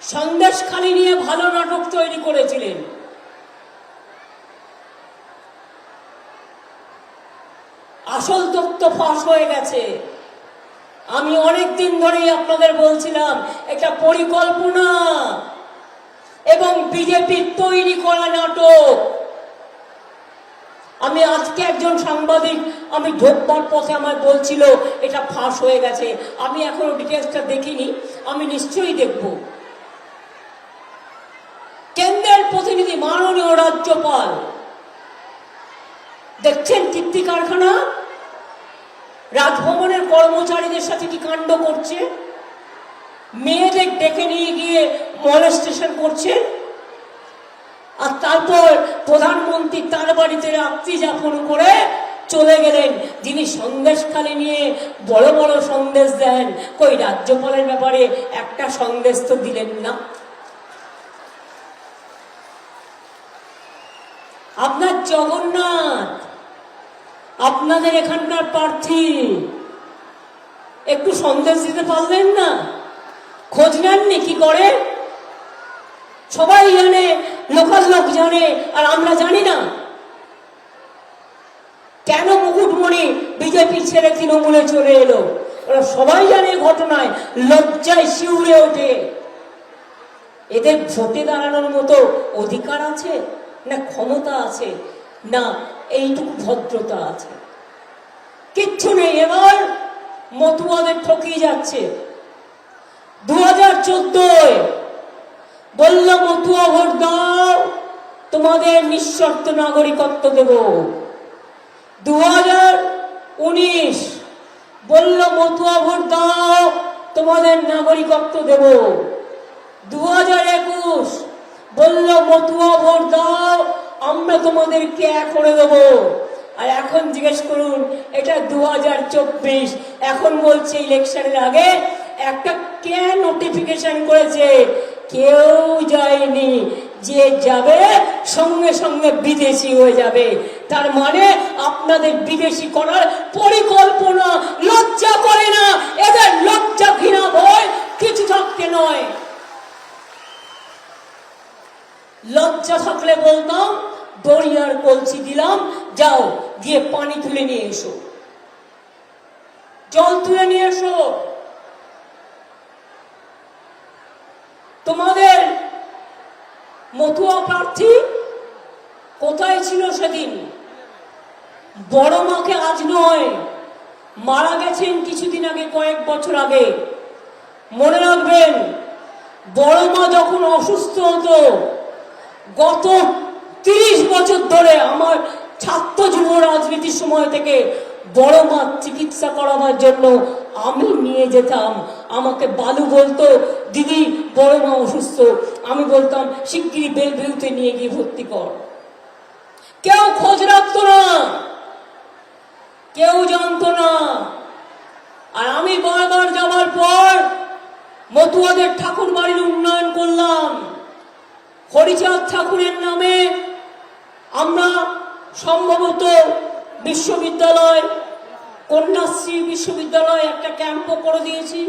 সন্দেশখালি নিয়ে ভালো নাটক তৈরি করেছিলেন। আসল তথ্য ফাঁস হয়ে গেছে। আমি অনেক দিন ধরেই আপনাদের বলছিলাম এটা পরিকল্পনা এবং বিজেপির তৈরি করা নাটক। আমি আজকে একজন সাংবাদিক আমি ঢোকবার পথে আমার বলছিল এটা ফাঁস হয়ে গেছে। আমি এখনো ডিটেলসটা দেখিনি, আমি নিশ্চয়ই দেখব। কেন্দ্রের প্রতিনিধি মাননীয় রাজ্যপাল দেখছেন কীর্তি কারখানা, রাজভবনের কর্মচারীদের সাথে কি কাণ্ড করছে, মেয়েদের ডেকে নিয়ে গিয়ে মলেস্টেশন করছে। আর তারপর প্রধানমন্ত্রী তার বাড়িতে রাত্রি যাপন করে চলে গেলেন, যিনি সন্দেশখালি নিয়ে বড় বড় সন্দেশ দেন। কই রাজ্যপালের ব্যাপারে একটা সন্দেশ তো দিলেন না। আপনার জগন্নাথ, আপনাদের এখানকার প্রার্থী, একটু সন্দেশ দিতে পারলেন না? খোঁজ নেননি কি করে? সবাই জানে, লোকাল লোক জানে, আর আমরা জানি না। কেন মুকুটমণি বিজেপি ছেড়ে তৃণমূলে চলে এলো? ওরা সবাই জানে ঘটনায়, লজ্জায় শিউরে ওঠে। এদের ভোটে দাঁড়ানোর মতো অধিকার আছে না, ক্ষমতা আছে না, এইটুকু ভদ্রতা আছে? কিচ্ছু নেই। এবার মতুয়াদের ঠকিয়ে যাচ্ছে। 2014 বলল মতুয়া ভোট দাও, তোমাদের নিঃশর্ত নাগরিকত্ব দেব। 2019 বলল মতুয়া ভোট দাও, তোমাদের নাগরিকত্ব দেব। 2021 বলল মতুয়া ভোট দাও, আমরা তোমাদেরকে এক করে দেব। আর এখন জিজ্ঞেস করুন, এটা 2024, এখন বলছে ইলেকশনের আগে একটা কে নোটিফিকেশন করেছে? কেউ যায়নি, যে যাবে সঙ্গে সঙ্গে বিদেশি হয়ে যাবে। তার মানে আপনাদের বিদেশি করার পরিকল্পনা। লজ্জা করে না এদের? লজ্জা ঘৃণা ভয় কিছু থাকতে নয়। লজ্জা থাকলে বলতাম দরিয়ার কলসি দিলাম, যাও গিয়ে পানি তুলে নিয়ে এসো, জল তুলে নিয়ে এসো। তোমাদের মতুয়া প্রার্থী কোথায় ছিল সেদিন? বড় মাকে আজ নয়, মারা গেছেন কিছুদিন আগে, কয়েক বছর আগে। মনে রাখবেন, বড় মা যখন অসুস্থ হতো, গত 30 বছর ধরে আমার ছাত্র যুব রাজনীতির সময় থেকে বড় মা চিকিৎসা করাবার জন্য আমি নিয়ে যেতাম। আমাকে বালু বলতো, দিদি বড় মা অসুস্থ, আমি বলতাম শিগগিরই বেলভিউতে নিয়ে গিয়ে ভর্তি কর। কেউ খোঁজ রাখতো না, কেউ জানতো না। আর আমি বারবার যাওয়ার পর মতুয়াদের ঠাকুর বাড়ির উন্নয়ন করলাম। হরিচাঁদ ঠাকুরের নামে আমরা সম্ভবত বিশ্ববিদ্যালয়, কন্যাশ্রী বিশ্ববিদ্যালয় একটা ক্যাম্পও করে দিয়েছি।